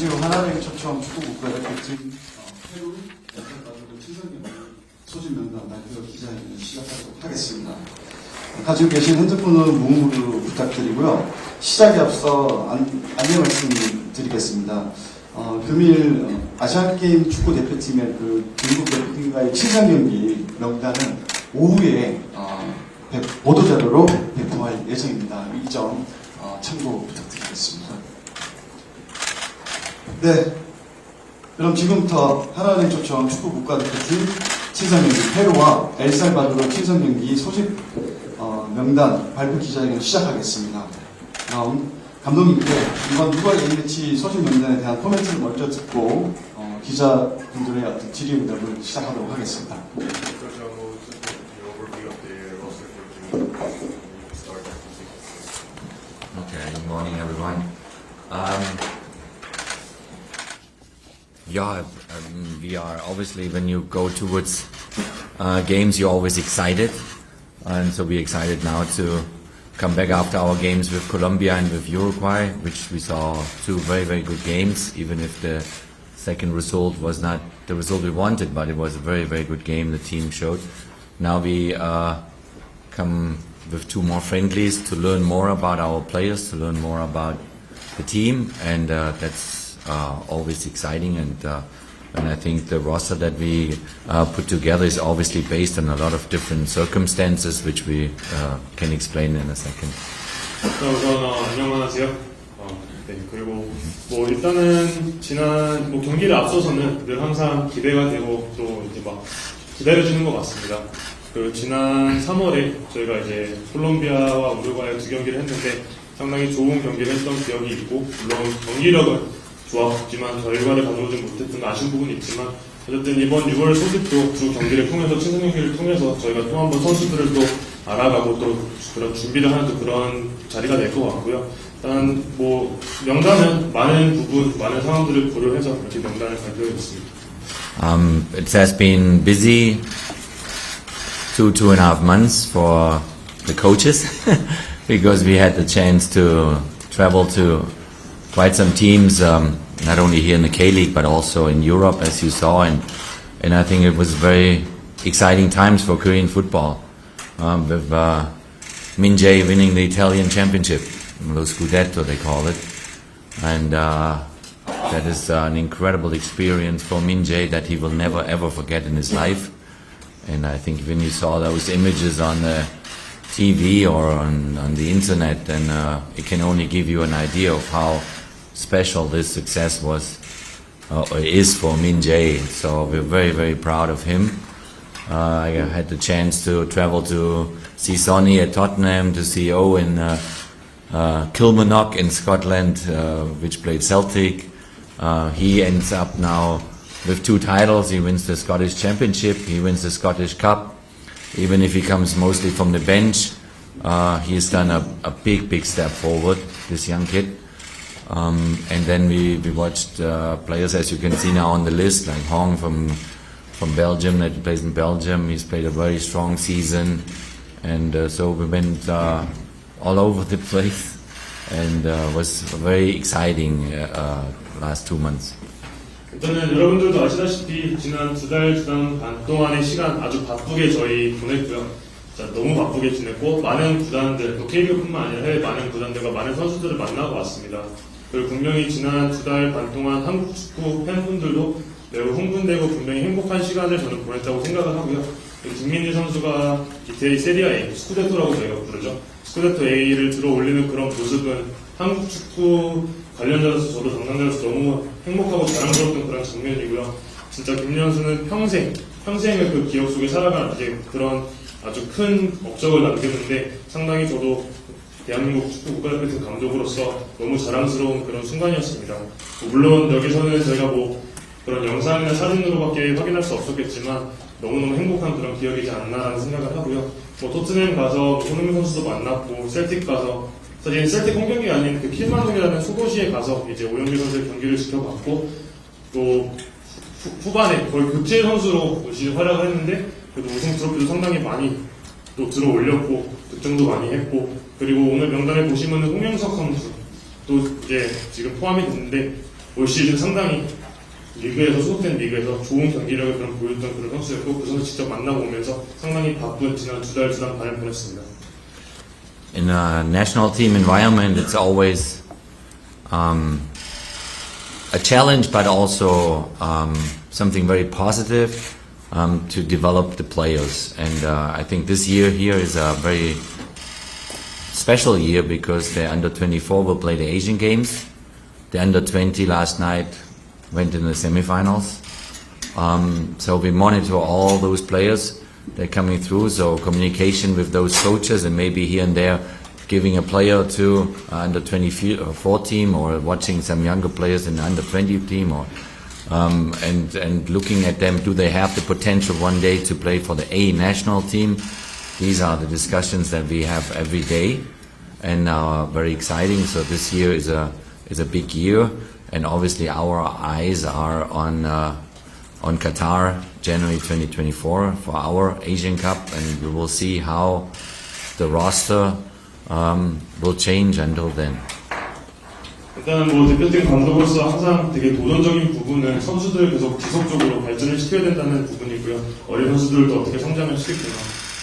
잠시 후 하나를 초청 축구 국가대표팀 페루 엘살바도르 친선경기 소집명단 발표 기자회견 시작하도록 하겠습니다. 가지고 계신 핸드폰은 무음으로 부탁드리고요. 시작에 앞서 안내 말씀드리겠습니다. 금일 아시안게임 축구대표팀의 그 중국 대표팀과의 친선경기 명단은 오후에 보도자료로 배포할 예정입니다. 이 점 참고 부탁드리겠습니다. 네, 그럼 지금부터 하나은행 초청 축구 국가대표팀 친선경기 페루와 엘살바도르 친선경기 소집 명단 발표 기자회견 시작하겠습니다. 다음 감독님께 이번 6월 A매치 소집 명단에 대한 코멘트를 먼저 듣고 기자분들의 어떤 질의응답을 시작하도록 하겠습니다. Okay, good morning everyone. We are obviously, when you go towards games, you're always excited, and so we're excited now to come back after our games with Colombia and with Uruguay, which we saw two very, very good games, even if the second result was not the result we wanted, but it was a very, very good game the team showed. Now we come with two more friendlies to learn more about our players, to learn more about the team, and that's always exciting. And I think the roster that we put together is obviously based on a lot of different circumstances, which we can explain in a second. 우선 안녕하세요. 네, 그리고 일단은 지난 경기를 앞서서는 늘 항상 기대가 되고 또 이제 막 기다려주는 것 같습니다. 그 지난 3월에 저희가 이제 콜롬비아와 우루과이 두 경기를 했는데 상당히 좋은 경기를 했던 기억이 있고, 물론 경기력은 좋았지만 결과를 가져오지 못했던 아쉬운 부분이 있지만, 어쨌든 이번 6월 소집도 두 경기를 통해서 친선 경기를 통해서 저희가 또 한번 선수들을 또 알아가고 또 그런 준비를 하는 또 그런 자리가 될 것 같고요. 일단 명단은 많은 부분, 많은 상황들을 고려해서 이렇게 명단을 발표했습니다. It has been busy 2.5 months for the coaches because we had the chance to travel to quite some teams, not only here in the K-League but also in Europe, as you saw, and I think it was very exciting times for Korean football, with Min Jae winning the Italian championship, lo Scudetto they call it, and that is an incredible experience for Min Jae that he will never ever forget in his life. And I think when you saw those images on the TV or on the internet, then it can only give you an idea of how special this success was or is for Min Jae. So we're very, very proud of him. I had the chance to travel to see Sonny at Tottenham, to see Owen Kilmarnock in Scotland, which played Celtic. He ends up now with 2 titles. He wins the Scottish Championship, he wins the Scottish Cup. Even if he comes mostly from the bench, he has done a big step forward, this young kid. And then we watched players, as you can see now on the list, like Hong from Belgium, that plays in Belgium. He's played a very strong season, and so we went all over the place, and was very exciting last 2 months. 일단은 여러분들도 아시다시피 지난 두 달 반 동안의 시간 아주 바쁘게 저희 보냈고요. 너무 바쁘게 지냈고, 많은 구단들, 또 K리그뿐만 아니라 해외 많은 구단들과 많은 선수들을 만나고 왔습니다. 그리고 분명히 지난 두 달 반 동안 한국 축구 팬분들도 매우 흥분되고 분명히 행복한 시간을 저는 보냈다고 생각을 하고요. 김민재 선수가 이태리 세리아 A, 축구대표라고 저희가 부르죠. 축구대표 A를 들어 올리는 그런 모습은 한국 축구 관련자로서 저도 담당자로서 너무 행복하고 자랑스러웠던 그런 장면이고요. 진짜 김연수는 평생을 그 기억 속에 살아간 이제 그런 아주 큰 업적을 남겼는데, 상당히 저도 대한민국 축구 국가대표팀 감독으로서 너무 자랑스러운 그런 순간이었습니다. 물론 여기서는 저희가 그런 영상이나 사진으로밖에 확인할 수 없었겠지만 너무너무 행복한 그런 기억이지 않나라는 생각을 하고요. 토트넘 가서 손흥민 선수도 만났고, 셀틱 가서, 사실 셀틱 홈경기가 아닌 그 킬만동이라는 소도시에 가서 이제 오영규 선수의 경기를 지켜봤고, 또 후반에 거의 교체 선수로 시즌 활약을 했는데, 그래도 우승 트로피도 상당히 많이 또 들어 올렸고, 득점도 많이 했고, 그리고 오늘 명단에 보시면은 홍영석 선수 또 이제 지금 포함이 됐는데, 올 시즌 상당히 리그에서 소속된 리그에서 좋은 경기력을 보였던 그런 선수였고 그 선수 직접 만나고 오면서 상당히 바쁜 지난 두 달 반을 보냈습니다. In a national team environment, it's always a challenge, but also something very positive to develop the players. And I think this year here is a very special year because the under 24 will play the Asian Games. The under 20 last night went in the semifinals. So we monitor all those players. They're coming through, so communication with those coaches and maybe here and there giving a player to under 24 team or watching some younger players in the under 20 team or and looking at them, do they have the potential one day to play for the A national team? These are the discussions that we have every day and are very exciting. So this year is a big year, and obviously our eyes are on Qatar, January 2024 for our Asian Cup, and we will see how the roster will change until then. 일단 뭐 대표팀 감독으로서 항상 되게 도전적인 부분은 선수들 계속 지속적으로 발전을 시켜야 된다는 부분이고요. 어린 선수들도 어떻게 성장을 시킬까.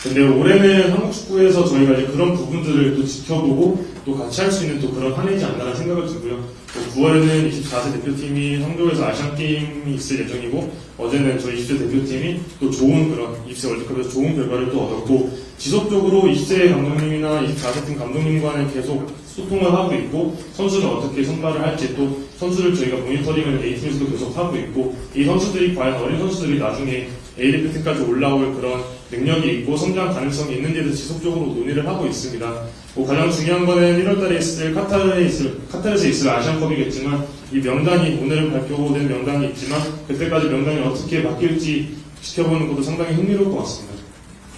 근데 올해는 한국 축구에서 저희가 이제 그런 부분들을 또 지켜보고 또 같이 할 수 있는 또 그런 한 해이지 않나라는 생각을 들고요. 또 9월에는 24세 대표팀이 항저우에서 아시안 게임이 있을 예정이고 어제는 저희 20세 대표팀이 또 좋은 그런 20세 월드컵에서 좋은 결과를 또 얻었고 지속적으로 20세 감독님이나 24세 팀 감독님과는 계속 소통을 하고 있고 선수를 어떻게 선발을 할지 또 선수를 저희가 모니터링을 A팀에서도 계속 하고 있고 이 선수들이 과연 어린 선수들이 나중에 A대표팀까지 올라올 그런 능력이 있고 성장 가능성이 있는지에 대해서 지속적으로 논의를 하고 있습니다. 가장 중요한 거는 1월달에 있을 카타르에서 있을 아시안컵이겠지만 이 명단이 오늘 발표된 명단이 있지만 그때까지 명단이 어떻게 바뀔지 지켜보는 것도 상당히 흥미로울 것 같습니다.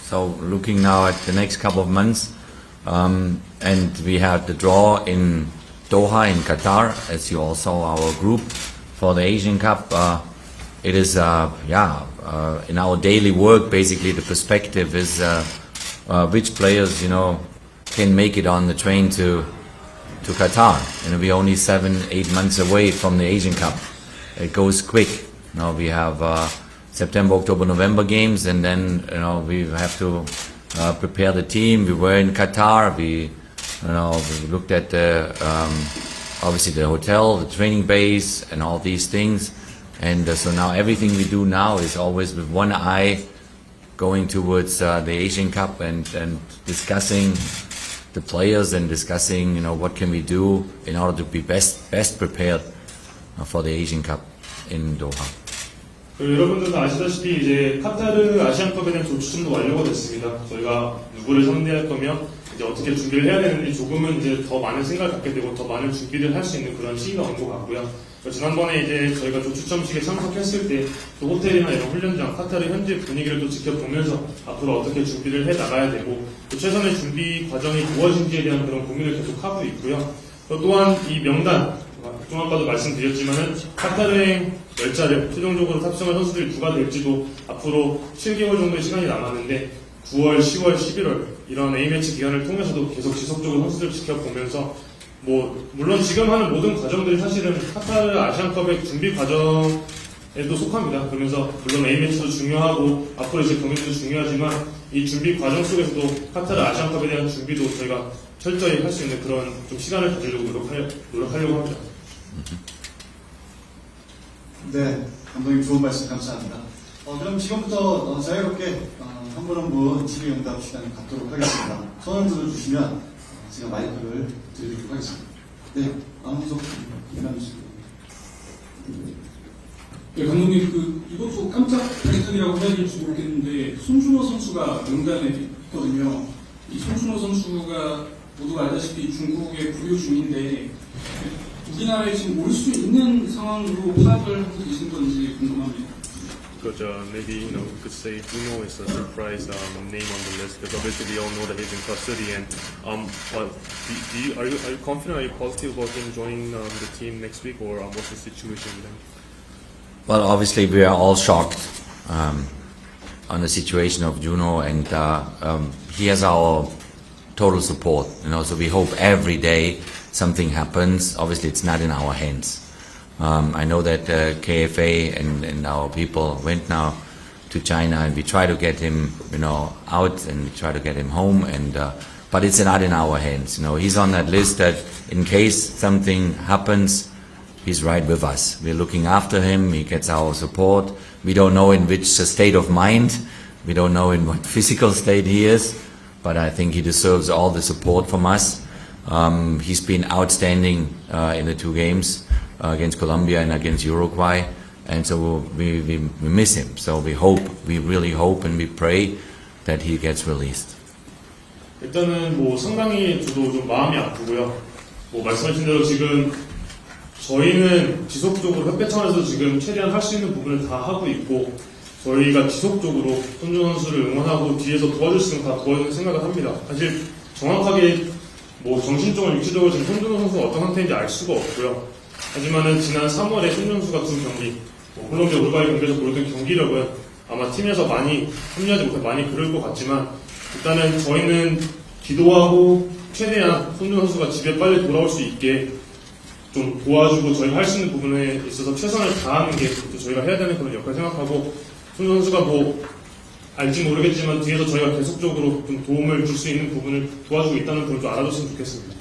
So looking now at the next couple of months, and we have the draw in Doha in Qatar, as you all saw our group for the Asian Cup. It is, in our daily work, basically the perspective is which players, can make it on the train to Qatar. We're only 7-8 months away from the Asian Cup. It goes quick. Now we have September, October, November games, and then we have to prepare the team. We were in Qatar. We looked at the obviously the hotel, the training base, and all these things. And so now everything we do now is always with one eye going towards the Asian Cup and discussing the players and discussing what can we do in order to be best prepared for the Asian Cup in Doha. 여러분들도 아시다시피 이제 카타르 아시안컵에 대한 조추첨도 완료가 됐습니다. 저희가 누구를 상대할 거며 이제 어떻게 준비를 해야 되는지 조금은 이제 더 많은 생각을 갖게 되고 더 많은 준비를 할 수 있는 그런 시기가 온 것 같고요. 지난번에 이제 저희가 조추첨식에 참석했을 때 또 호텔이나 이런 훈련장, 카타르 현지 분위기를 또 지켜보면서 앞으로 어떻게 준비를 해 나가야 되고 또 최선의 준비 과정이 무엇인지에 대한 그런 고민을 계속 하고 있고요. 또한 이 명단, 좀 아까도 말씀드렸지만은 카타르행 열차를 최종적으로 탑승할 선수들이 누가 될지도 앞으로 7개월 정도의 시간이 남았는데 9월, 10월, 11월 이런 A매치 기간을 통해서도 계속 지속적으로 선수들을 지켜보면서 물론 지금 하는 모든 과정들이 사실은 카타르 아시안컵의 준비 과정에도 속합니다. 그러면서 물론 A매치도 중요하고 앞으로 이제 경기도 중요하지만 이 준비 과정 속에서도 카타르 아시안컵에 대한 준비도 저희가 철저히 할 수 있는 그런 좀 시간을 가지려고 노력하려고 합니다. 네, 감독님 좋은 말씀 감사합니다. 그럼 지금부터 자유롭게 한 분 한 분 질의응답 시간을 갖도록 하겠습니다. 손을 들어주시면 제가 마이크를 드리도록 하겠습니다. 네, 안홍석 기자님. 네, 감독님, 이것도 깜짝 발견이라고 해야 될지 모르겠는데, 손준호 선수가 명단에 있거든요. 이 손준호 선수가 모두 알다시피 중국의 부류 중인데, 우리나라에 지금 올 수 있는 상황으로 파악을 하고 계신 건지 궁금합니다. Because maybe we could say Juno is a surprise name on the list because obviously we all know that he's in custody and are you confident, are you positive about him joining the team next week or what's the situation with him? Well, obviously we are all shocked on the situation of Juno, and he has our total support. So we hope every day something happens. Obviously, it's not in our hands. I know that KFA and our people went now to China, and we try to get him, out, and we try to get him home. And but it's not in our hands. He's on that list that in case something happens, he's right with us. We're looking after him. He gets our support. We don't know in which state of mind. We don't know in what physical state he is. But I think he deserves all the support from us. He's been outstanding in the 2 games against Colombia and against Uruguay. And so we miss him. So we really hope and we pray that he gets released. 일단은 상당히 저도 좀 마음이 아프고요. 말씀하신 대로 지금 저희는 지속적으로 협회 차원에서 지금 최대한 할 수 있는 부분을 다 하고 있고, 저희가 지속적으로 손준호 선수를 응원하고 뒤에서 도와줄 수 있는 다 도와줄 생각을 합니다. 사실 정확하게 정신적으로 육체적으로 지금 손준호 선수가 어떤 상태인지 알 수가 없고요. 하지만은 지난 3월에 손준호 선수가 2경기, 콜롬비아 우루과이 경기에서 보여준 경기력은 아마 팀에서 많이 합류하지 못해 많이 그럴 것 같지만, 일단은 저희는 기도하고 최대한 손준호 선수가 집에 빨리 돌아올 수 있게 좀 도와주고 저희가 할 수 있는 부분에 있어서 최선을 다하는 게 저희가 해야 되는 그런 역할을 생각하고, 손준호 선수가 알지 모르겠지만 뒤에서 저희가 계속적으로 좀 도움을 줄 수 있는 부분을 도와주고 있다는 걸 좀 알아줬으면 좋겠습니다.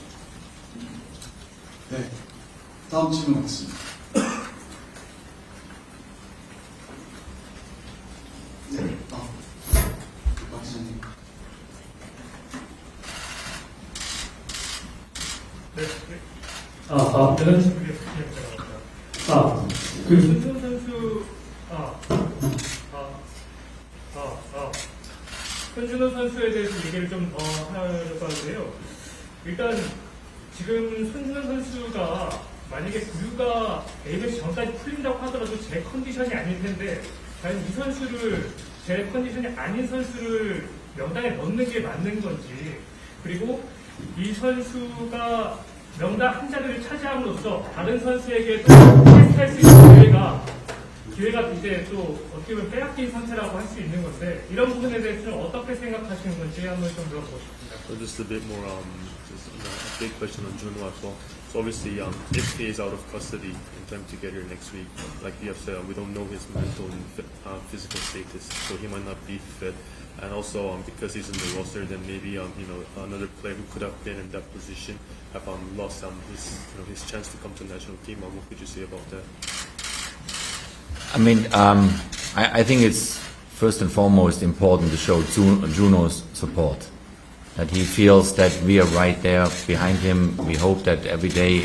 네, 다음 질문 하겠습니다. 네, 박 기자님. 대전 축구대표팀입니다. 손준호 선수, 손준호 선수에 대해서 얘기를 좀 더 하려고 하는데요. 일단 지금 손준호 선수가 만약에 부유가 A매치 전까지 풀린다고 하더라도 제 컨디션이 아닐 텐데, 과연 이 선수를, 제 컨디션이 아닌 선수를 명단에 넣는 게 맞는 건지, 그리고 이 선수가 명단 한 자리를 차지함으로써 다른 선수에게 테스트할 수 있는 기회가 이제 또 어떻게 보면 빼앗긴 상태라고 할 수 있는 건데, 이런 부분에 대해서 좀 어떻게 생각하시는 건지 한번 좀 물어보고 싶습니다. So just a bit more, just a big question on Junho as well. So obviously, if he is out of custody in time to get here next week, like you have said, we don't know his mental and physical status, so he might not be fit. And also, because he's in the roster, then maybe another player who could have been in that position have lost his chance to come to the national team. What could you say about that? I mean, I think it's first and foremost important to show Juno's support. That he feels that we are right there behind him. We hope that every day,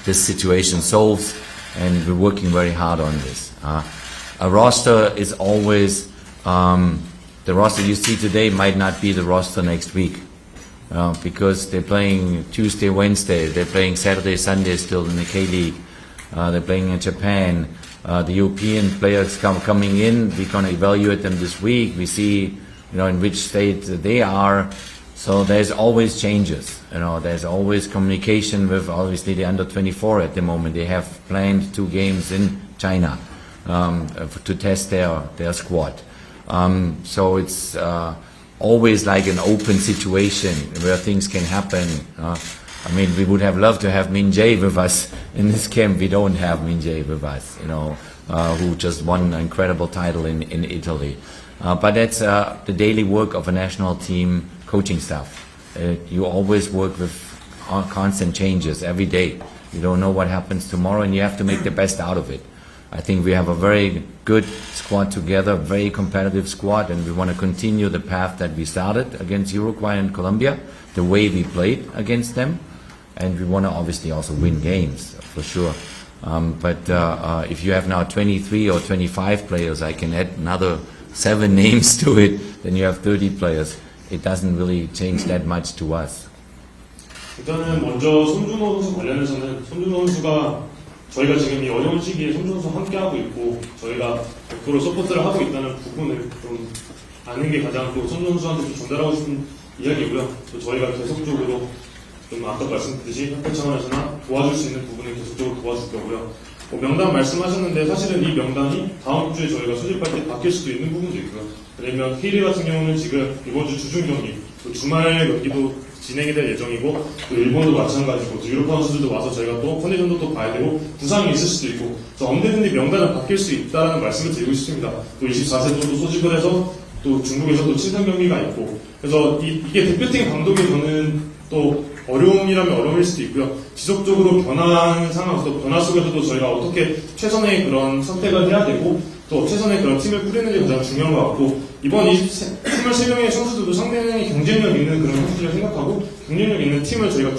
this situation solves, and we're working very hard on this. A roster is always, the roster you see today might not be the roster next week. Because they're playing Tuesday, Wednesday, they're playing Saturday, Sunday still in the K-League. They're playing in Japan. The European players coming in, we're going to evaluate them this week. We see, in which state they are. So there's always changes. There's always communication with obviously the under 24 at the moment. They have planned 2 games in China to test their squad. So it's always like an open situation where things can happen. I mean, we would have loved to have Min Jae with us in this camp. We don't have Min Jae with us, who just won an incredible title in Italy. But that's the daily work of a national team coaching staff. You always work with constant changes every day. You don't know what happens tomorrow, and you have to make the best out of it. I think we have a very good squad together, very competitive squad, and we want to continue the path that we started against Uruguay and Colombia, the way we played against them, and we want to obviously also win games, for sure. But if you have now 23 or 25 players, I can add another 7 names to it, then you have 30 players. It doesn't really change that much to us. 일단은 먼저 손준호 선수 관련해서는 손준호 선수가 저희가 지금 이 어려운 시기에 손준호 선수 함께하고 있고 저희가 100% 서포트를 하고 있다는 부분을 좀 아는 게 가장 또 손준호 선수한테 좀 전달하고 싶은 이야기고요. 또 저희가 계속적으로 좀 아까 말씀드렸듯이 협회 차원에서나 도와줄 수 있는 부분을 계속적으로 도와줄 거고요. 명단 말씀하셨는데 사실은 이 명단이 다음 주에 저희가 소집할 때 바뀔 수도 있는 부분도 있고요. 왜냐면 K리그 같은 경우는 지금 이번 주 주중 경기, 또 주말 경기도 진행이 될 예정이고 또 일본도 마찬가지고 또 유럽 선수들도 와서 저희가 또 컨디션도 또 봐야 되고 부상이 있을 수도 있고 그래서 언제든지 명단은 바뀔 수 있다는 말씀을 드리고 싶습니다. 또 24세도 또 소집을 해서 또 중국에서 또 친선 경기가 있고 그래서 이게 대표팀 감독이 저는 또 어려움이라면 어려움일 수도 있고요. 지속적으로 변화하는 상황, 또 변화 속에서도 저희가 어떻게 최선의 그런 선택을 해야 되고 또 최선의 그런 팀을 꾸리는 게 가장 중요한 것 같고 이번 23명의 선수들도 상당히 경쟁력 있는 그런 선수들을 생각하고 경쟁력 있는 팀을 저희가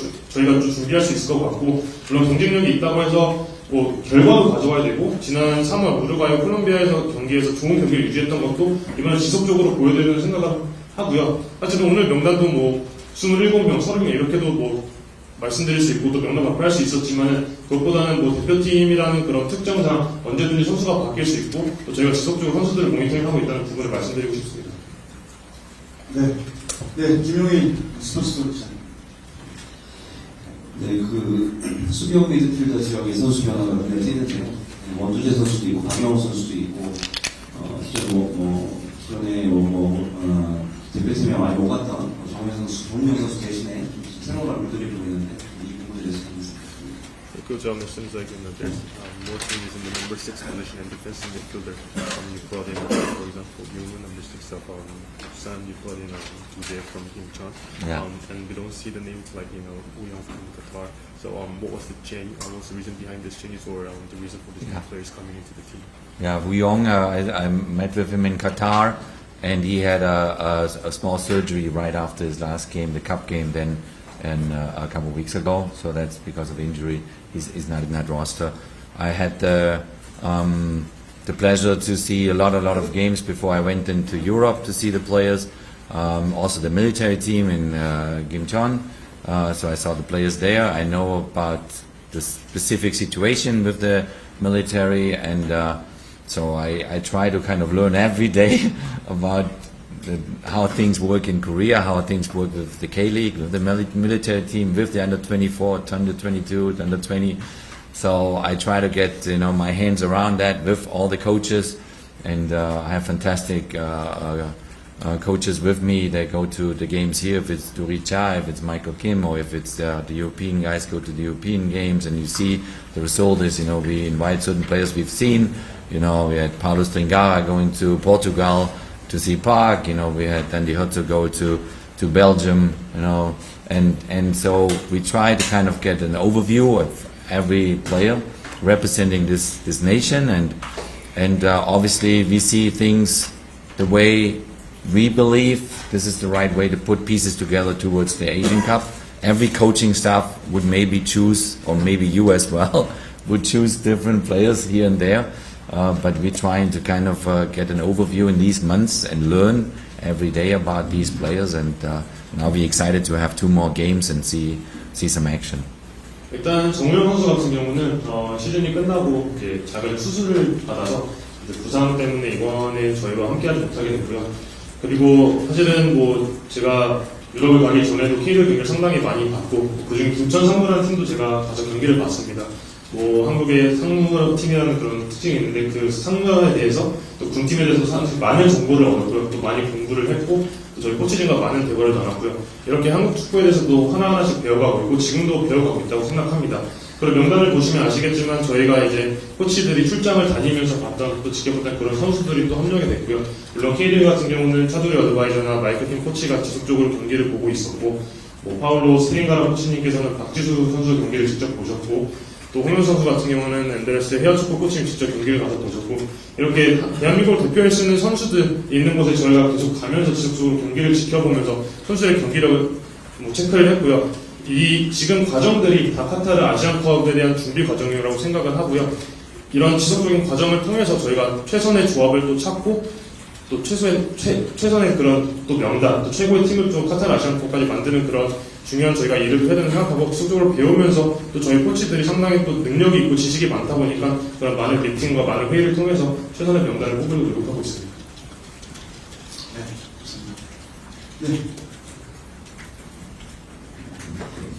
준비할 수 있을 것 같고 물론 경쟁력이 있다고 해서 뭐 결과도 가져와야 되고 지난 3월 우루과이 콜롬비아에서 경기에서 좋은 경기를 유지했던 것도 이번에 지속적으로 보여야 되는 생각을 하고요. 사실 오늘 명단도 뭐 27명, 30명 이렇게도 뭐 말씀드릴 수 있고 또 명단 발표할 수 있었지만 그것보다는 뭐 대표팀이라는 그런 특정상 언제든지 선수가 바뀔 수 있고 또 저희가 지속적으로 선수들을 모니터링하고 있다는 부분을 말씀드리고 싶습니다. 네, 김용희 스포츠 기자님. 네, 그 수비형 미드필더 지역의 선수 변화가 눈에 띄는데요. 원주재 선수도 있고 박영호 선수도 있고 기존에 대표팀에 많이 오갔던 정명 선수, 정명 선수 대신에 새로운 얼굴들이 보이는데 이 부분에 대해서 Coach, it seems like there's more teams in the number 6 position and defensive midfielder. You brought in, for example, Yoon, number 6 of Busan. You brought in Juje from Incheon. Yeah. And we don't see the names like Uyong from Qatar. So what was the change? What was the reason behind this change, or the reason for these new players coming into the team? Yeah, Wuyong, I met with him in Qatar, and he had a small surgery right after his last game, the cup game, then and a couple of weeks ago. So that's because of injury. He's not in that roster. I had the pleasure to see a lot of games before I went into Europe to see the players. Also the military team in Gimcheon. So I saw the players there. I know about the specific situation with the military, and so I try to kind of learn every day about how things work in Korea, how things work with the K-League, with the military team, with the under-24, under-22, under-20. So I try to get my hands around that with all the coaches, and I have fantastic coaches with me. They go to the games here, if it's Duri Cha, if it's Michael Kim, or if it's the European guys go to the European games, and you see the result is, we invite certain players we've seen. We had Paulo Stringara going to Portugal to see Park, we had Andy Hutto go to Belgium, and so we try to kind of get an overview of every player representing this nation, and obviously we see things the way we believe this is the right way to put pieces together towards the Asian Cup. Every coaching staff would maybe choose, or maybe you as well, would choose different players here and there. But we're trying to kind of get an overview in these months and learn every day about these players, and now we're excited to have 2 more games and see some action. 일단 정우영 선수 같은 경우는 시즌이 끝나고 이제 작은 수술을 받아서 이제 부상 때문에 이번에 저희와 함께하지 못하게 됐고요. 그리고 사실은 뭐 제가 유럽을 가기 전에도 K리그 경기를 상당히 많이 봤고 그중에 김천 상무라는 팀도 제가 가서 경기를 봤습니다. 뭐 한국의 상무팀이라는 그런 특징이 있는데 그 상무에 대해서 또 군팀에 대해서 사실 많은 정보를 얻었고요. 또 많이 공부를 했고 또 저희 코치진과 많은 대화를 나눴고요. 이렇게 한국 축구에 대해서도 하나하나씩 배워가고 있고 지금도 배워가고 있다고 생각합니다. 그리고 명단을 보시면 아시겠지만 저희가 이제 코치들이 출장을 다니면서 봤던 또 지켜봤던 그런 선수들이 또 합류하게 됐고요. 물론 K리그 같은 경우는 차두리 어드바이저나 마이클 팀 코치가 지속적으로 경기를 보고 있었고 뭐 파울로 스링가라 코치님께서는 박지수 선수 경기를 직접 보셨고 또 홍윤 선수 같은 경우는 엔데레스 헤어축구 코치님 직접 경기를 가서 보셨고 이렇게 대한민국을 대표할 수 있는 선수들 있는 곳에 저희가 계속 가면서 지속적으로 경기를 지켜보면서 선수의 경기력을 체크를 했고요. 이 지금 과정들이 다 카타르 아시안컵에 대한 준비 과정이라고 생각을 하고요. 이런 지속적인 과정을 통해서 저희가 최선의 조합을 또 찾고 또 최선의 그런 또 명단, 또 최고의 팀을 또 카타르 아시안컵까지 만드는 그런 중요한 저희가 일을 해야 되는 생각하고 지속적으로 배우면서 또 저희 코치들이 상당히 또 능력이 있고 지식이 많다 보니까 그런 많은 미팅과 많은 회의를 통해서 최선의 명단을 뽑으려고 노력하고 있습니다. 네, 좋습니다.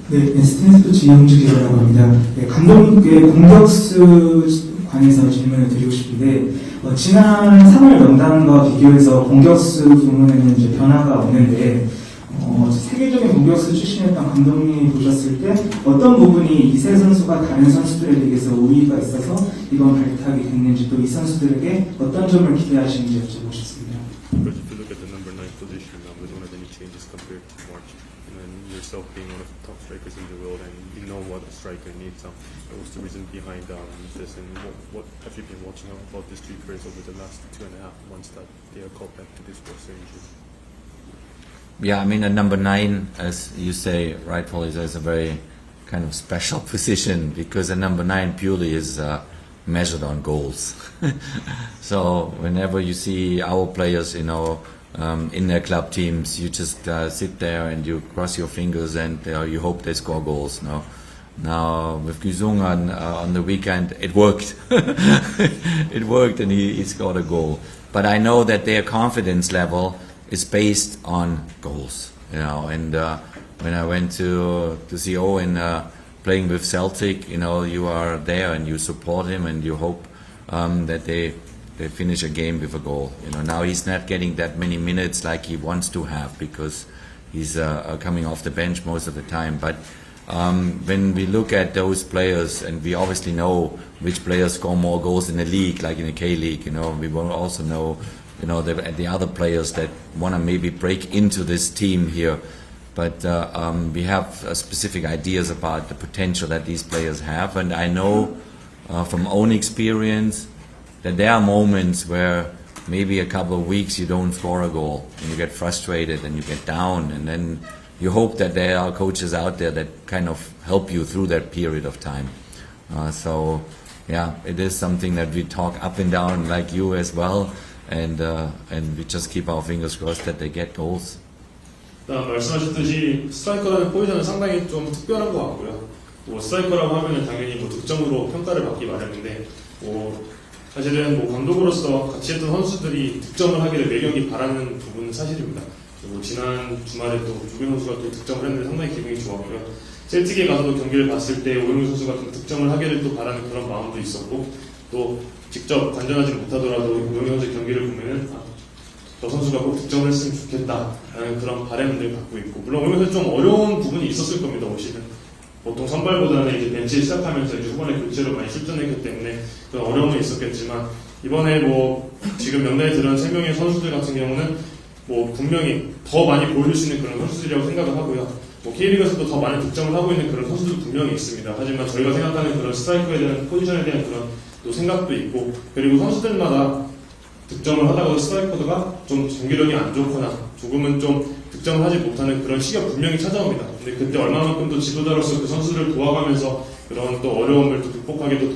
네, 스탠스포츠 이영주 기자라고 합니다. 네, 감독님께 공격수 관해서 질문을 드리고 싶은데 지난 3월 명단과 비교해서 공격수 부문에는 이제 변화가 없는데 세계적인 공격수 출신이었던 감독님이 보셨을 때 어떤 부분이 이 세 선수가 다른 선수들에 비해서 우위가 있어서 이번 발탁이 됐는지 또 이 선수들에게 어떤 점을 기대하시는지 여쭤보고 싶습니다. Because if you look at the number 9 position, we don't have any changes compared to March. And then yourself being one of the top strikers in the world, and you know what a striker needs. What's the reason behind this, and what have you been watching about these three players over the last 2.5 months that they are called back to this roster injury? Yeah, I mean, at number 9, as you say, rightfully, is a very kind of special position because a number 9 purely is measured on goals. So whenever you see our players, in their club teams, you just sit there and you cross your fingers and you hope they score goals. No. Now with Guzung on the weekend, it worked. It worked, and he scored a goal. But I know that their confidence level is based on goals, And when I went to see Owen playing with Celtic, you are there and you support him and you hope that they finish a game with a goal. Now he's not getting that many minutes like he wants to have because he's coming off the bench most of the time. But when we look at those players, and we obviously know which players score more goals in the league, like in the K-League, we will also know the other players that want to maybe break into this team here. But we have specific ideas about the potential that these players have. And I know from own experience that there are moments where maybe a couple of weeks you don't score a goal and you get frustrated and you get down, and then you hope that there are coaches out there that kind of help you through that period of time. So yeah, it is something that we talk up and down like you as well. And we just keep our fingers crossed that they get goals. 말씀하셨듯이 스트라이커라는 포지션은 상당히 좀 특별한 것 같고요. 스트라이커라고 하면은 당연히 득점으로 평가를 받기 마련인데, 사실은 감독으로서 같이 했던 선수들이 득점을 하기를 매 경기 바라는 부분은 사실입니다. 그리고 지난 주말에 또 조경 선수가 또 득점을 했는데 상당히 기분이 좋았고요. 셀틱에 가서도 경기를 봤을 때 오영민 선수가 좀 득점을 하기를 또 바라는 그런 마음도 있었고, 또 직접 관전하지 못하더라도 오영민 선수의 경기를 보면은 저 선수가 꼭 득점을 했으면 좋겠다라는 그런 바람을 갖고 있고, 물론 오영민 선수 좀 어려운 부분이 있었을 겁니다. 올 시즌 보통 선발보다는 이제 벤치에 시작하면서 이제 후반에 교체로 많이 출전했기 때문에 그런 어려움은 있었겠지만, 이번에 지금 명단에 들어간 3명의 선수들 같은 경우는 분명히 더 많이 보여줄 수 있는 그런 선수들이라고 생각을 하고요. K리그에서도 더 많은 득점을 하고 있는 그런 선수도 분명히 있습니다. 하지만 저희가 생각하는 그런 스트라이커에 대한 포지션에 대한 그런 또 생각도 있고, 그리고 선수들마다 득점을 하다가 스트라이커가 좀 경기력이 안 좋거나 조금은 좀 득점을 하지 못하는 그런 시기가 분명히 찾아옵니다. 근데 그때 얼마만큼 또 지도자로서 그 선수를 도와가면서 그런 또 어려움을 또 극복하게 또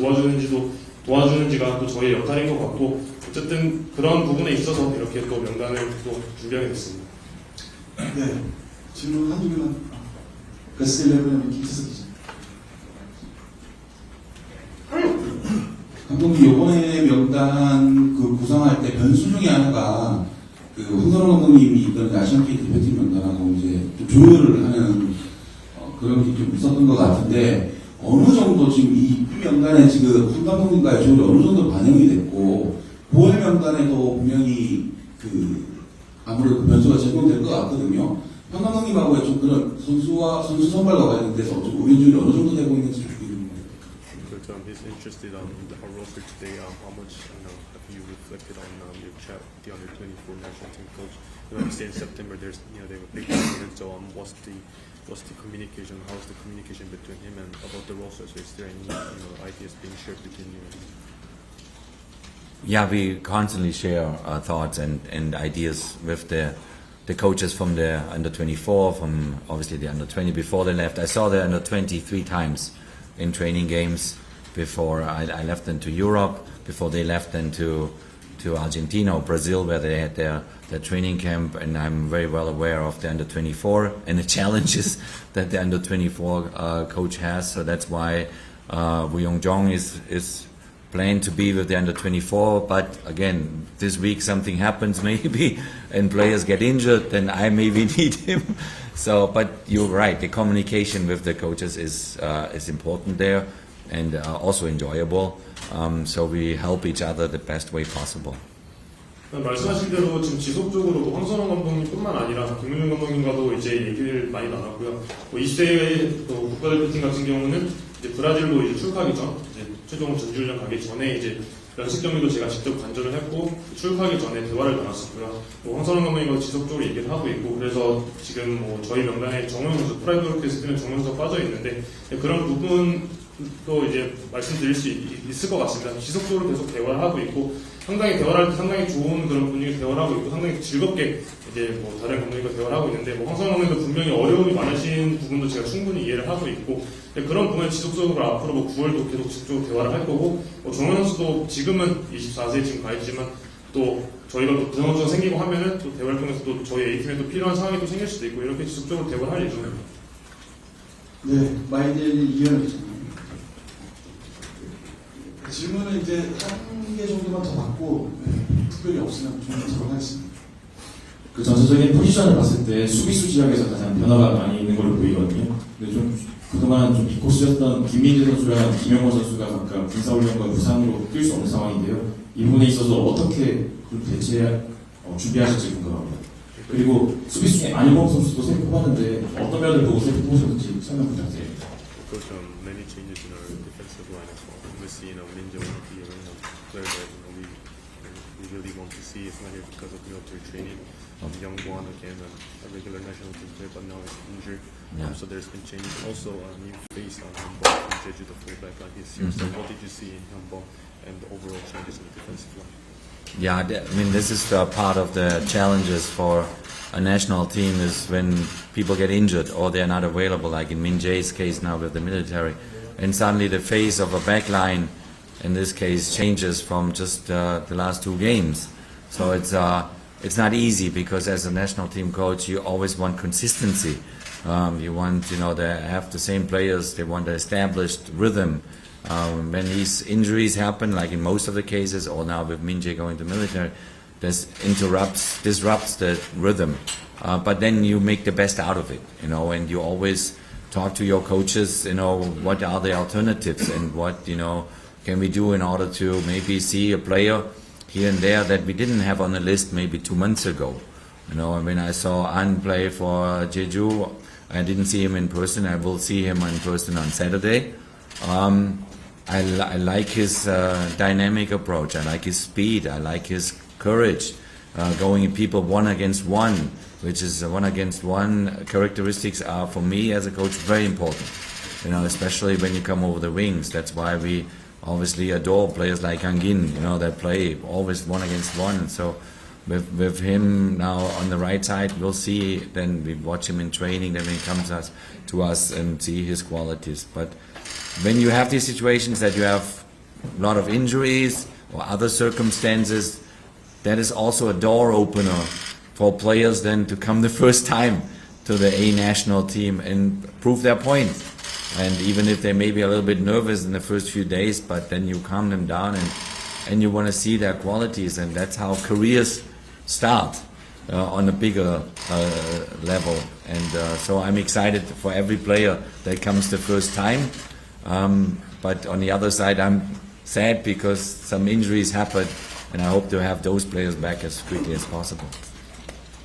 도와주는지가 또 저희의 역할인 것 같고, 어쨌든 그런 부분에 있어서 이렇게 또 명단을 또 준비하게 됐습니다. 네, 질문 한두 개만. 베스트11의 김태석 기자. 감독님, 이번에 명단 구성할 때 변수 중에 하나가 황선홍 감독님이 있던 아시안게임 대표팀 명단하고 이제 좀 조율을 하는 그런 게 좀 있었던 것 같은데, 어느 정도 지금 이 명단에 지금 황 감독님과의 조율이 어느 정도 반영이 됐고, 9월 명단에도 분명히 아무래도 변수가 제공될 것 같거든요. 황 감독님하고의 좀 그런 선수 선발과 관련돼서 좀 의견 조율이 어느 정도 되고 있는지 좀 궁금합니다. He's interested on our roster today. How much have you reflected on your chat with the under-24 national team coach? Obviously in September they have a big tournament. So what's the communication? How's the communication between him and about the roster? So is there any ideas being shared between you? Yeah, we constantly share our thoughts and ideas with the coaches from the under-24, from obviously the under-20 before they left. I saw the under-20 3 times in training games before I left them to Europe, before they left then to Argentina or Brazil, where they had their training camp, and I'm very well aware of the under-24 and the challenges that the under-24 coach has. So that's why Woo Young-jong is planned to be with the under-24, but again, this week something happens maybe and players get injured, then I maybe need him. So, but you're right, the communication with the coaches is important there and also enjoyable. So we help each other the best way possible. 말씀하신 대로 지금 지속적으로 황선홍 감독님뿐만 아니라 김문중 감독님과도 이제 얘기를 많이 나눴고요. 20세 또 국가대표팀 같은 경우는 이제 브라질로 이제 출국하기 전, 이제 최종 전지훈련 가기 전에 이제 연습 경기도 제가 직접 관전을 했고 출국하기 전에 대화를 나눴었고요. 황선홍 감독님과 지속적으로 얘기를 하고 있고 그래서 지금 뭐 저희 명단에 정우영 선수 프라이드 캐스트는 정우영 선수가 빠져 있는데 그런 부분도 이제 말씀드릴 수 있을 것 같습니다. 지속적으로 계속 대화를 하고 있고 상당히 대화를 할 때 상당히 좋은 그런 분위기 대화를 하고 있고 상당히 즐겁게 이제 뭐 다른 감독님과 대화를 하고 있는데 뭐 황선홍 감독님도 분명히 어려움이 많으신 부분도 제가 충분히 이해를 하고 있고 그런 부분을 지속적으로 앞으로 뭐 9월도 계속 지속적으로 대화를 할 거고 정우영 선수도 지금은 24세에 지금 가 있지만 또 저희가 또 부상 선수가 생기고 하면은 또 대화를 통해서 또 저희 A팀에 또 필요한 상황이 또 생길 수도 있고 이렇게 지속적으로 대화를 할 예정입니다. 네, 마이데일리 이현우 기자님. 질문을 이제 한 개 정도만 더 받고 특별히 없으면 좀 하도록 하겠습니다. 그 전체적인 포지션을 봤을 때 수비수 지역에서 가장 변화가 많이 있는 걸로 보이거든요. 근데 좀 그동안 좀 비코스였던 김민재 선수랑 김영호 선수가 각각 군사훈련과 부상으로 뛸 수 없는 상황인데요. 이 부분에 있어서 어떻게 좀 준비하실지 궁금합니다. 그리고 수비수 중에 안일범 선수도 새로 뽑았는데 어떤 면을 보고 새로 뽑으셨는지 설명 부탁드립니다. Of course, many changes in our defensive line as well. Obviously, Ninja will be a player that we really want to see. It's not here because of military training. Young Guan again, a regular national team player, but now he's injured. Yeah. So there's been changes. Also, a new face on Hyunball from Jeju, the fullback. He's here. So what did you see in Hyunball and the overall changes in the defensive line? Yeah, I mean, this is part of the challenges for a national team is when people get injured or they're not available, like in Min Jae's case now with the military. And suddenly the face of a back line, in this case, changes from just the last two games. So it's not easy because as a national team coach, you always want consistency. You want, they have the same players, they want the established rhythm. When these injuries happen, like in most of the cases, or now with Min Jae going to military, this disrupts the rhythm. But then you make the best out of it, and you always talk to your coaches, what are the alternatives and what, can we do in order to maybe see a player here and there that we didn't have on the list maybe 2 months ago. When I saw An play for Jeju, I didn't see him in person. I will see him in person on Saturday. I like his dynamic approach. I like his speed. I like his courage. Going in people 1 against 1, which is 1 against 1 characteristics are for me as a coach very important. Especially when you come over the wings. That's why we obviously adore players like Hangin, that play always 1 against 1. So with him now on the right side, we'll see. Then we watch him in training. Then when he comes to us and see his qualities. But when you have these situations that you have a lot of injuries or other circumstances, that is also a door opener for players then to come the first time to the A national team and prove their point. And even if they may be a little bit nervous in the first few days, but then you calm them down and you want to see their qualities, and that's how careers start on a bigger level. And so I'm excited for every player that comes the first time. But on the other side, I'm sad because some injuries happened, and I hope to have those players back as quickly as possible.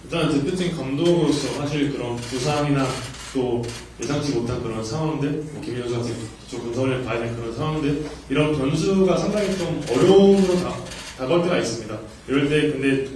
일단 대표팀 감독으로서 사실 그런 부상이나 또 예상치 못한 그런 상황들, 김민호 선수 같은 좀 분석을 봐야 될 그런 상황들, 이런 변수가 상당히 좀 어려움으로 다가올 때가 있습니다. 이럴 때 근데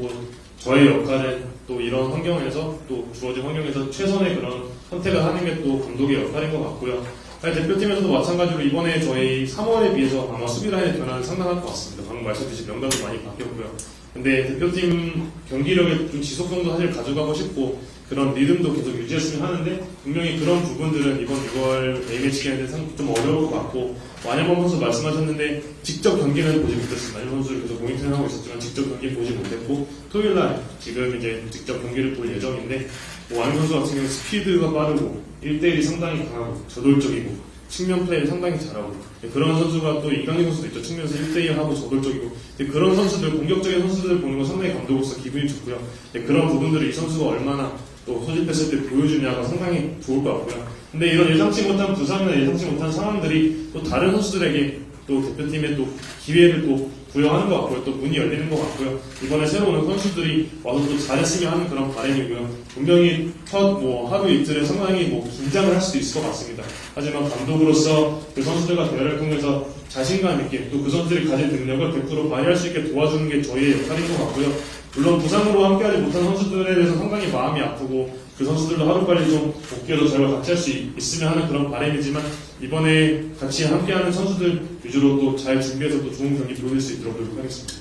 저의 역할은 또 이런 환경에서 또 주어진 환경에서 최선의 그런 선택을 하는 게 또 감독의 역할인 것 같고요. 대표팀에서도 마찬가지로 이번에 저희 3월에 비해서 아마 수비 라인의 변화는 상당할 것 같습니다. 방금 말씀드린 명단도 많이 바뀌었고요. 근데 대표팀 경기력을 좀 지속성도 사실 가져가고 싶고 그런 리듬도 계속 유지했으면 하는데 분명히 그런 부분들은 이번 6월 A매치에 좀 어려울 것 같고 안일범 선수 말씀하셨는데 직접 경기는 보지 못했습니다. 안일범 선수 계속 모니터링 하고 있었지만 직접 경기는 보지 못했고 토요일날 지금 이제 직접 경기를 볼 예정인데 안일범 선수 같은 경우는 스피드가 빠르고 1대1이 상당히 강하고 저돌적이고 측면 플레이를 상당히 잘하고 그런 선수가 또 이강인 선수도 있죠. 측면에서 1대1 하고 저돌적이고 그런 선수들 공격적인 선수들 보는 건 상당히 감독으로서 기분이 좋고요. 그런 부분들을 이 선수가 얼마나 또 소집했을 때 보여주냐가 상당히 좋을 것 같고요. 근데 이런 예상치 못한 부상이나 예상치 못한 상황들이 또 다른 선수들에게 또 대표팀의 또 기회를 또 부여하는 것 같고요. 또 문이 열리는 것 같고요. 이번에 새로 오는 선수들이 와서 또 잘했으면 하는 그런 바람이고요. 분명히 첫 하루 이틀에 상당히 긴장을 할 수도 있을 것 같습니다. 하지만 감독으로서 그 선수들과 대화를 통해서 자신감 있게 또 그 선수들이 가진 능력을 100% 발휘할 수 있게 도와주는 게 저희의 역할인 것 같고요. 물론 부상으로 함께하지 못한 선수들에 대해서 상당히 마음이 아프고 그 선수들도 하루빨리 좀 복귀해서 저희와 같이 할 수 있으면 하는 그런 바람이지만 이번에 같이 함께하는 선수들 위주로 또 잘 준비해서 또 좋은 경기 보여줄 수 있도록 노력하겠습니다.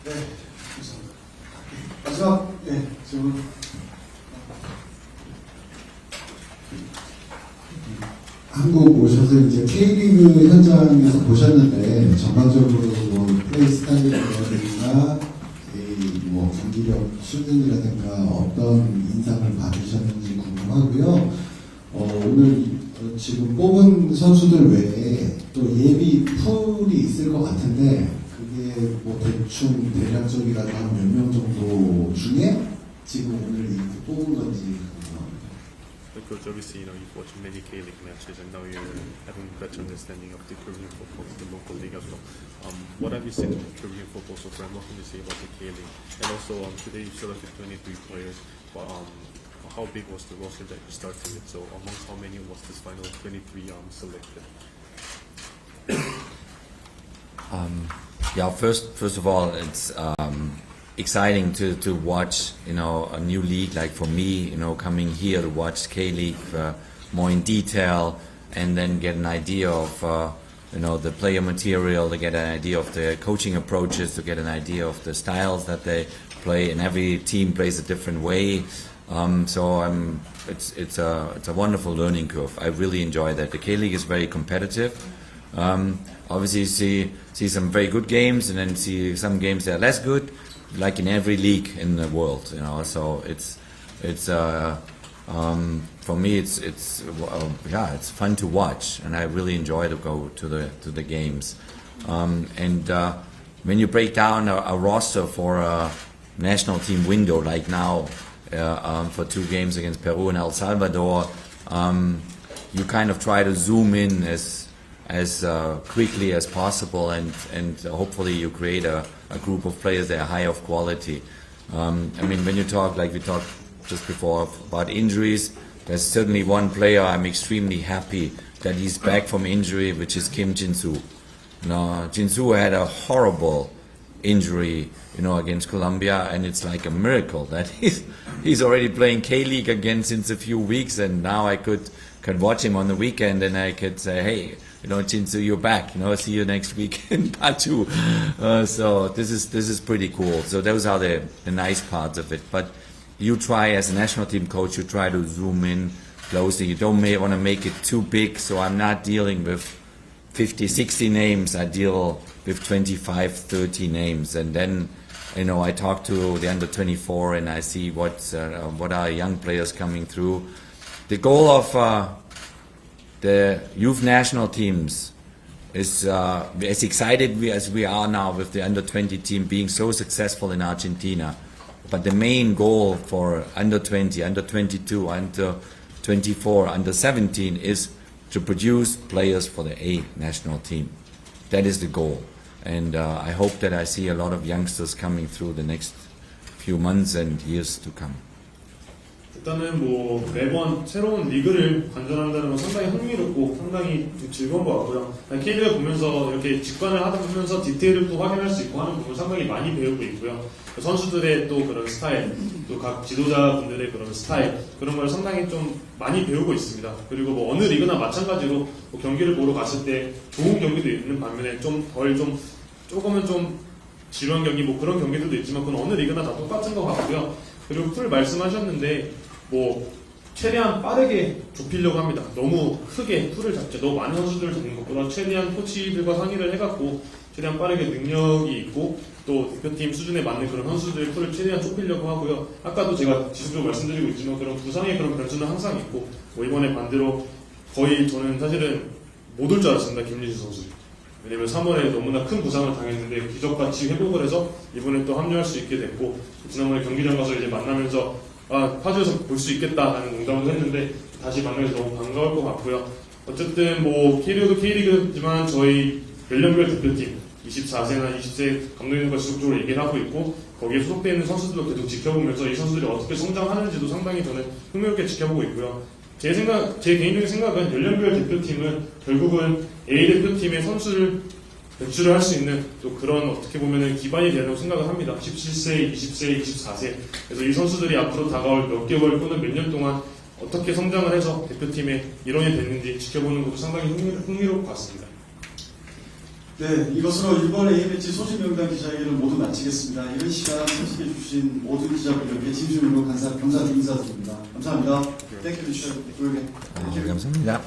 네, 감사합니다. 마지막, 질문. 한국 오셔서 이제 K리그 현장에서 보셨는데 전반적으로 플레이 스타일이라든가 경기력 수준이라든가 어떤 인상을 받으셨는지 궁금하고요. 오늘 지금 뽑은 선수들 외에 또 예비 풀이 있을 것 같은데 그게 대충 대략적이라도 한 몇 명 정도 중에 지금 오늘 이렇게 뽑은 건지 궁금합니다. Coach, obviously, you've watched many K-League matches and now you're having a better understanding of the Peruvian football, the local league as well. What have you seen of Peruvian football so far? And what can you say about the K-League? And also, today you selected 23 players. But, how big was the roster that you started with? So amongst how many was this final 23 selected? Yeah, first of all, it's exciting to watch, a new league. Like for me, coming here to watch K-League more in detail, and then get an idea of, the player material, to get an idea of the coaching approaches, to get an idea of the styles that they play, and every team plays a different way. It's a wonderful learning curve. I really enjoy that. The K-League is very competitive. Obviously, see some very good games, and then see some games that are less good, like in every league in the world. So it's for me it's fun to watch, and I really enjoy to go to the games. When you break down a roster for a national team window, like now for 2 games against Peru and El Salvador, you kind of try to zoom in as quickly as possible, and hopefully you create a group of players that are high of quality. When you talk, like we talked just before, about injuries, there's certainly one player I'm extremely happy that he's back from injury, which is Kim Jin-soo. Jin-soo had a horrible injury, against Colombia, and it's like a miracle that he's already playing K-League again since a few weeks, and now I could watch him on the weekend, and I could say, hey, Jin-soo, you're back. See you next week in part 2. So this is pretty cool. So those are the nice parts of it. But you try, as a national team coach, you try to zoom in closely. You don't want to make it too big. So I'm not dealing with 50, 60 names. I deal with 25, 30 names, and then I talk to the under 24, and I see what are young players coming through. The goal of the youth national teams is as excited as we are now with the under 20 team being so successful in Argentina. But the main goal for under 20, under 22, under 24, under 17 is to produce players for the A national team. That is the goal. And I hope that I see a lot of youngsters coming through the next few months and years to come. 일단은 매번 새로운 리그를 관전한다는 건 상당히 흥미롭고 상당히 즐거운 것 같고요. K리그 보면서 이렇게 직관을 하다 보면서 디테일을 또 확인할 수 있고 하는 부분 상당히 많이 배우고 있고요. 선수들의 또 그런 스타일, 또 각 지도자분들의 그런 스타일, 그런 걸 상당히 좀 많이 배우고 있습니다. 그리고 어느 리그나 마찬가지로 경기를 보러 갔을 때 좋은 경기도 있는 반면에 조금은 좀 지루한 경기, 그런 경기들도 있지만 그건 어느 리그나 다 똑같은 것 같고요. 그리고 풀 말씀하셨는데 최대한 빠르게 좁히려고 합니다. 너무 크게 풀을 잡죠. 너무 많은 선수들을 잡는 것보다 최대한 코치들과 상의를 해갖고 최대한 빠르게 능력이 있고 또 대표팀 수준에 맞는 그런 선수들의 풀을 최대한 좁히려고 하고요. 아까도 제가 지속적으로 말씀드리고 있지만 그런 부상의 그런 변수는 항상 있고 이번에 반대로 거의 저는 사실은 못 올 줄 알았습니다. 김민수 선수. 왜냐면 3월에 너무나 큰 부상을 당했는데 기적같이 회복을 해서 이번에 또 합류할 수 있게 됐고 지난번에 경기장 가서 이제 만나면서 파주에서 볼 수 있겠다라는 농담을 했는데 다시 만나서 너무 반가울 것 같고요. 어쨌든 K리그도 K리그지만 저희 연령별 대표팀 24세나 20세 감독님과 지속적으로 얘기를 하고 있고 거기에 소속되어 있는 선수들도 계속 지켜보면서 이 선수들이 어떻게 성장하는지도 상당히 저는 흥미롭게 지켜보고 있고요. 제 개인적인 생각은 연령별 대표팀은 결국은 A 대표팀의 선수를 배출을 할 수 있는 또 그런 어떻게 보면은 기반이 되는 생각을 합니다. 17세, 20세, 24세. 그래서 이 선수들이 앞으로 다가올 몇 개월 또는 몇 년 동안 어떻게 성장을 해서 대표팀의 일원이 됐는지 지켜보는 것도 상당히 흥미로울 것 같습니다. 네, 이것으로 이번 A매치 소집명단 기자회견을 모두 마치겠습니다. 이런 시간 참석해 주신 모든 기자분들께 진심으로 감사 인사드립니다. 감사합니다. Thank you, Mr. 감사합니다.